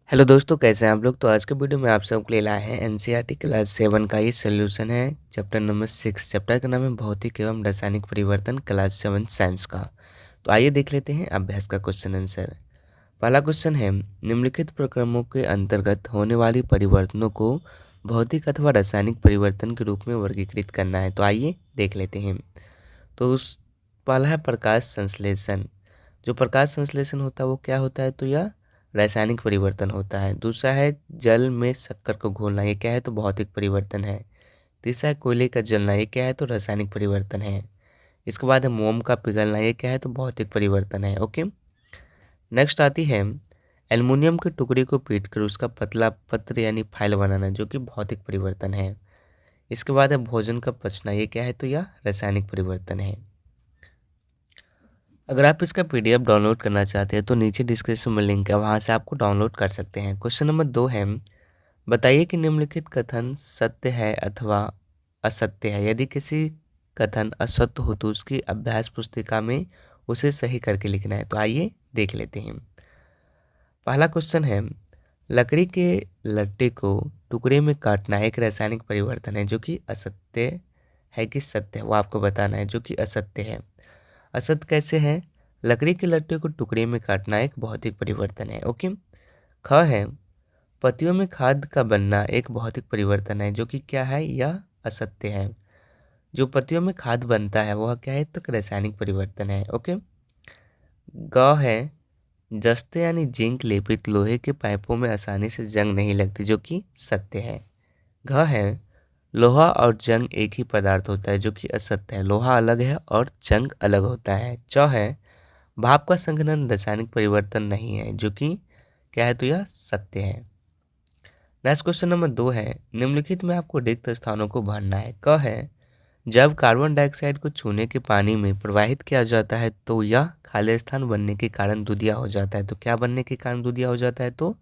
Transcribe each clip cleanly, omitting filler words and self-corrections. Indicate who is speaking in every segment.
Speaker 1: Hello दोस्तों, कैसे हैं आप लोग। तो आज के वीडियो में आप सबके लिए लाए हैं एनसीईआरटी क्लास 7 का ये सोल्यूशन है। Chapter number 6। चैप्टर का नाम है भौतिक एवं रासायनिक परिवर्तन, क्लास 7 साइंस का। तो आइए देख लेते हैं अभ्यास का क्वेश्चन आंसर। पहला क्वेश्चन है, निम्नलिखित प्रक्रमों के अंतर्गत होने वाली परिवर्तनों को भौतिक अथवा रासायनिक परिवर्तन के रूप में वर्गीकृत करना है। तो आइए देख लेते हैं। तो उस पहला है प्रकाश संश्लेषण। जो प्रकाश संश्लेषण होता है वो क्या होता है, तो यह रासायनिक परिवर्तन होता है। दूसरा है जल में शक्कर को घोलना, ये क्या है, तो भौतिक परिवर्तन है। तीसरा है कोयले का जलना, ये क्या है, तो रासायनिक परिवर्तन है। इसके बाद है मोम का पिघलना, ये क्या है, तो भौतिक परिवर्तन है। ओके, नेक्स्ट आती है एल्युमिनियम के टुकड़े को पीटकर उसका पतला पत्र यानी फाइल बनाना, जो कि भौतिक परिवर्तन है। इसके बाद है भोजन का पचना, ये क्या है, तो यह रासायनिक परिवर्तन है। अगर आप इसका पीडीएफ डाउनलोड करना चाहते हैं तो नीचे डिस्क्रिप्शन में लिंक है, वहाँ से आपको डाउनलोड कर सकते हैं। क्वेश्चन नंबर 2 है, बताइए कि निम्नलिखित कथन सत्य है अथवा असत्य है। यदि किसी कथन असत्य हो तो उसकी अभ्यास पुस्तिका में उसे सही करके लिखना है। तो आइए देख लेते हैं। पहला क्वेश्चन है, लकड़ी के लट्टे को टुकड़े में काटना एक रासायनिक परिवर्तन है, जो कि असत्य है कि सत्य है, वो आपको बताना है। जो कि असत्य है। असत्य कैसे है, लकड़ी के लट्टे को टुकड़े में काटना एक भौतिक परिवर्तन है। ओके, ख है, पत्तियों में खाद का बनना एक भौतिक परिवर्तन है, जो कि क्या है, यह असत्य है। जो पत्तियों में खाद बनता है वह क्या है, तो रासायनिक परिवर्तन है। ओके, ग है, जस्ते यानी जिंक लेपित लोहे के पाइपों में आसानी से जंग नहीं लगती, जो कि सत्य है। घ है, लोहा और जंग एक ही पदार्थ होता है, जो कि असत्य है। लोहा अलग है और जंग अलग होता है। च है, भाप का संघनन रासायनिक परिवर्तन नहीं है, जो कि क्या है, तो यह सत्य है। नेक्स्ट क्वेश्चन नंबर 2 है, निम्नलिखित में आपको रिक्त स्थानों को भरना है। क है, जब कार्बन डाइऑक्साइड को छूने के पानी में प्रवाहित किया जाता है तो यह खाली स्थान बनने के कारण दूधिया हो जाता है। तो क्या बनने के कारण दूधिया हो जाता है, तो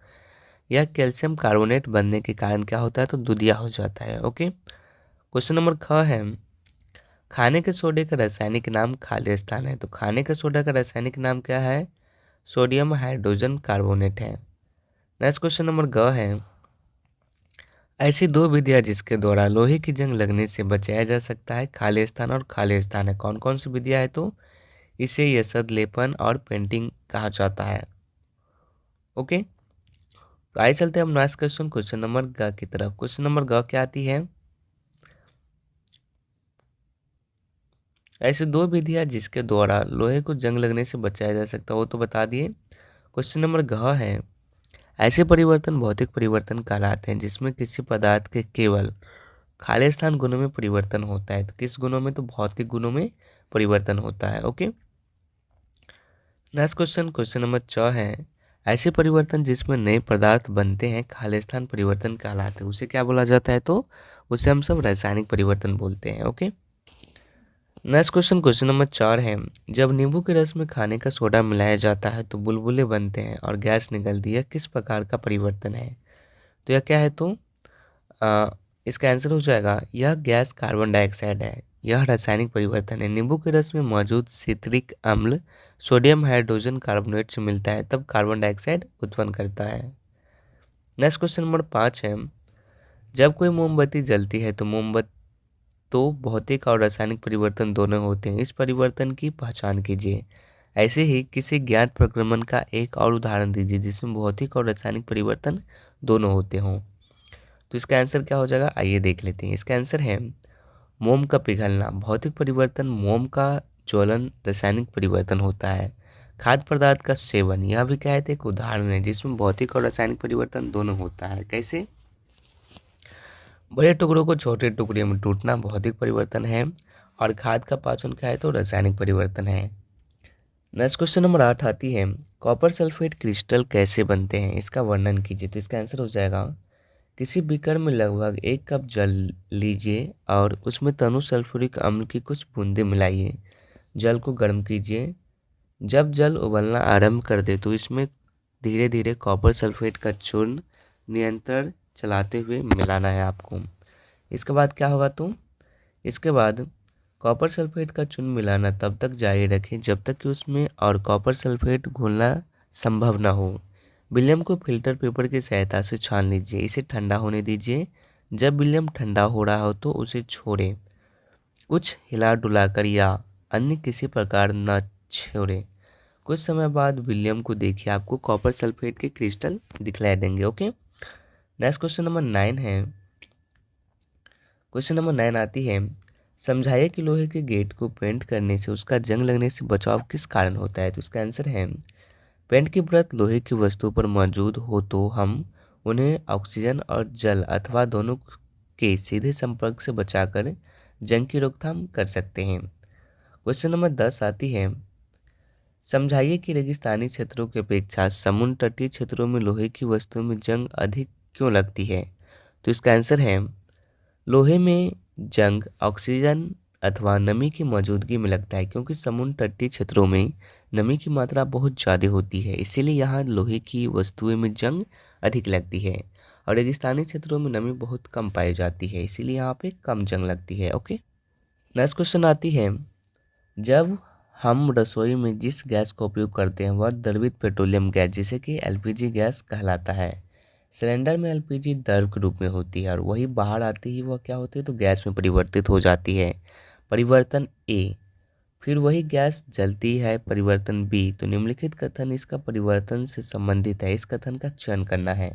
Speaker 1: यह कैल्शियम कार्बोनेट बनने के कारण क्या होता है, तो दूधिया हो जाता है। ओके, क्वेश्चन नंबर ख है, खाने के सोडे का रासायनिक नाम खाली स्थान है। तो खाने के सोडा का रासायनिक नाम क्या है, सोडियम हाइड्रोजन कार्बोनेट है। नेक्स्ट क्वेश्चन नंबर ग है, ऐसी दो विधियां जिसके द्वारा लोहे की जंग लगने से बचाया जा सकता है, खाली स्थान और खाली स्थान है। कौन कौन सी विधियां है, तो इसे यशद लेपन और पेंटिंग कहा जाता है। ओके, तो आइए चलते हैं हम नेक्स्ट क्वेश्चन नंबर ग की तरफ। क्वेश्चन नंबर ग क्या आती है, ऐसी दो विधियां जिसके द्वारा लोहे को जंग लगने से बचाया जा सकता है, वो तो बता दिए। क्वेश्चन नंबर घ है, ऐसे परिवर्तन भौतिक परिवर्तन कहलाते हैं जिसमें किसी पदार्थ के केवल खाली स्थान गुणों में परिवर्तन होता है। तो किस गुणों में, तो भौतिक गुणों में परिवर्तन होता है। ओके, नेक्स्ट क्वेश्चन नंबर च है, ऐसे परिवर्तन जिसमें नए पदार्थ बनते हैं खाली स्थान परिवर्तन कहलाते हैं। उसे क्या बोला जाता है, तो उसे हम सब रासायनिक परिवर्तन बोलते हैं। ओके, नेक्स्ट क्वेश्चन नंबर 4 है, जब नींबू के रस में खाने का सोडा मिलाया जाता है तो बुलबुले बनते हैं और गैस निकलती है, किस प्रकार का परिवर्तन है। तो यह क्या है, तो इसका आंसर हो जाएगा, यह गैस कार्बन डाइऑक्साइड है। यह रासायनिक परिवर्तन है। नींबू के रस में मौजूद सिट्रिक अम्ल सोडियम हाइड्रोजन कार्बोनेट से मिलता है, तब कार्बन डाइऑक्साइड उत्पन्न करता है। नेक्स्ट क्वेश्चन नंबर 5 है, जब कोई मोमबत्ती जलती है तो मोमबत्ती तो भौतिक और रासायनिक परिवर्तन दोनों होते हैं। इस परिवर्तन की पहचान कीजिए। ऐसे ही किसी ज्ञात प्रक्रमण का एक और उदाहरण दीजिए जिसमें भौतिक और रासायनिक परिवर्तन दोनों होते हों। तो इसका आंसर क्या हो जाएगा, आइए देख लेते हैं। इसका आंसर है मोम का पिघलना। भौतिक परिवर्तन मोम का ज्वलन रासायनिक परिवर्तन होता है। खाद्य पदार्थ का सेवन, यह भी क्या है, तो एक उदाहरण है जिसमें भौतिक और रासायनिक परिवर्तन दोनों होता है। कैसे, बड़े टुकड़ों को छोटे टुकड़े में टूटना भौतिक परिवर्तन है और खाद का पाचन क्या है, तो रासायनिक परिवर्तन है। नेक्स्ट क्वेश्चन नंबर 8 आती है, कॉपर सल्फेट क्रिस्टल कैसे बनते हैं, इसका वर्णन कीजिए। तो इसका आंसर हो जाएगा, किसी बीकर में लगभग 1 कप जल लीजिए और उसमें तनु सल्फ्यूरिक अम्ल की कुछ बूंदें मिलाइए। जल को गर्म कीजिए। जब जल उबलना आरंभ कर दे तो इसमें धीरे धीरे कॉपर सल्फेट का चूर्ण निरंतर चलाते हुए मिलाना है आपको। इसके बाद क्या होगा, तो इसके बाद कॉपर सल्फेट का चूर्ण मिलाना तब तक जारी रखें जब तक कि उसमें और कॉपर सल्फेट घुलना संभव ना हो। विलियम को फिल्टर पेपर की सहायता से छान लीजिए, इसे ठंडा होने दीजिए। जब विलियम ठंडा हो रहा हो तो उसे छोड़ें, कुछ हिला डुलाकर या अन्य किसी प्रकार न छोड़ें। कुछ समय बाद विलियम को देखिए, आपको कॉपर सल्फेट के क्रिस्टल दिखलाई देंगे। ओके, नेक्स्ट क्वेश्चन नंबर 9 है। क्वेश्चन नंबर 9 आती है, समझाइए कि लोहे के गेट को पेंट करने से उसका जंग लगने से बचाव किस कारण होता है। तो इसका आंसर है, पेंट की परत लोहे की वस्तु पर मौजूद हो तो हम उन्हें ऑक्सीजन और जल अथवा दोनों के सीधे संपर्क से बचाकर जंग की रोकथाम कर सकते हैं। क्वेश्चन नंबर 10 आती है, समझाइए कि रेगिस्तानी क्षेत्रों की अपेक्षा समुद्र तटीय क्षेत्रों में लोहे की वस्तुओं में जंग अधिक क्यों लगती है। तो इसका आंसर है, लोहे में जंग ऑक्सीजन अथवा नमी की मौजूदगी में लगता है, क्योंकि समुद्र तटीय क्षेत्रों में नमी की मात्रा बहुत ज़्यादा होती है, इसीलिए यहाँ लोहे की वस्तुएं में जंग अधिक लगती है। और रेगिस्तानी क्षेत्रों में नमी बहुत कम पाई जाती है, इसीलिए यहाँ पे कम जंग लगती है। ओके, नेक्स्ट क्वेश्चन आती है, जब हम रसोई में जिस गैस का उपयोग करते हैं वह द्रवित पेट्रोलियम गैस जिसे कि एलपीजी गैस कहलाता है। सिलेंडर में एलपीजी द्रव के रूप में होती है और वही बाहर आती ही वह क्या होती है, तो गैस में परिवर्तित हो जाती है। परिवर्तन ए। फिर वही गैस जलती है। परिवर्तन बी। तो निम्नलिखित कथन इसका परिवर्तन से संबंधित है, इस कथन का चयन करना है।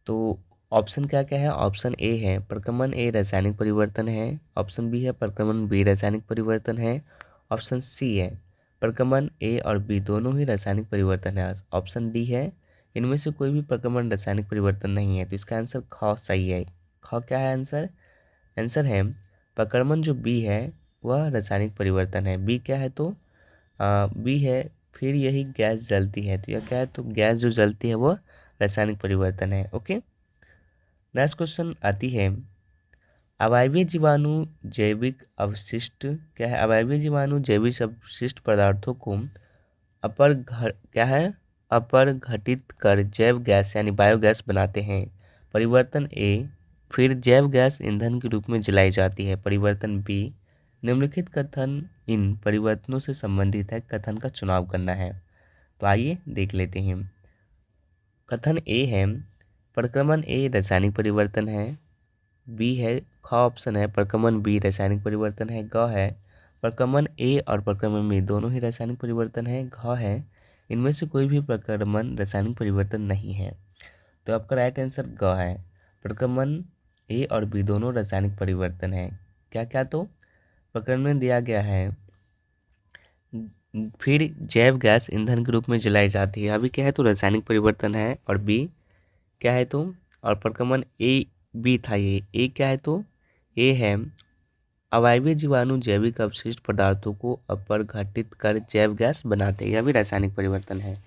Speaker 1: तो ऑप्शन क्या क्या है, ऑप्शन ए है प्रक्रमण ए रासायनिक परिवर्तन है, ऑप्शन बी है प्रक्रमण बी रासायनिक परिवर्तन है, ऑप्शन सी है प्रक्रमण ए और बी दोनों ही रासायनिक परिवर्तन है, ऑप्शन डी है इनमें से कोई भी प्रक्रमण रासायनिक परिवर्तन नहीं है। तो इसका आंसर ख सही है। ख क्या है आंसर, आंसर है प्रक्रमण जो बी है वह रासायनिक परिवर्तन है। बी क्या है, तो बी है फिर यही गैस जलती है, तो यह क्या है, तो गैस जो जलती है वह रासायनिक परिवर्तन है। ओके, नेक्स्ट क्वेश्चन आती है, अवायवीय जीवाणु जैविक अवशिष्ट क्या है, अवायवीय जीवाणु जैविक अवशिष्ट पदार्थों को अपरघटित कर जैव गैस यानी बायोगैस बनाते हैं। परिवर्तन ए। फिर जैव गैस ईंधन के रूप में जलाई जाती है। परिवर्तन बी। निम्नलिखित कथन इन परिवर्तनों से संबंधित है, कथन का चुनाव करना है। तो आइए देख लेते हैं। कथन ए है प्रक्रमण ए रासायनिक परिवर्तन है, बी है ख ऑप्शन है प्रक्रमण बी रासायनिक परिवर्तन है, ग है प्रक्रमण ए और प्रक्रमण बी दोनों ही रासायनिक परिवर्तन है, घ है इनमें से कोई भी प्रक्रमण रासायनिक परिवर्तन नहीं है। तो आपका राइट आंसर ग है, प्रक्रमण ए और बी दोनों रासायनिक परिवर्तन है। क्या क्या, तो प्रकरण में दिया गया है फिर जैव गैस ईंधन के रूप में जलाई जाती है, अभी क्या है, तो रासायनिक परिवर्तन है। और बी क्या है, तो और प्रक्रमण ए बी था, ये ए क्या है, तो ए है अवायवीय जीवाणु जैविक अवशिष्ट पदार्थों को अपरघटित कर जैव गैस बनाते हैं, यह भी रासायनिक परिवर्तन है।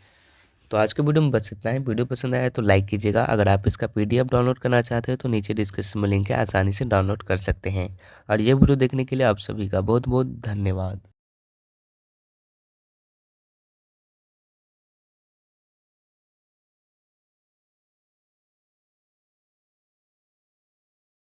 Speaker 1: तो आज के वीडियो में बस इतना है। वीडियो पसंद आया तो लाइक कीजिएगा। अगर आप इसका पीडीएफ डाउनलोड करना चाहते हैं तो नीचे डिस्क्रिप्शन में लिंक है, आसानी से डाउनलोड कर सकते हैं। और ये वीडियो देखने के लिए आप सभी का बहुत बहुत धन्यवाद।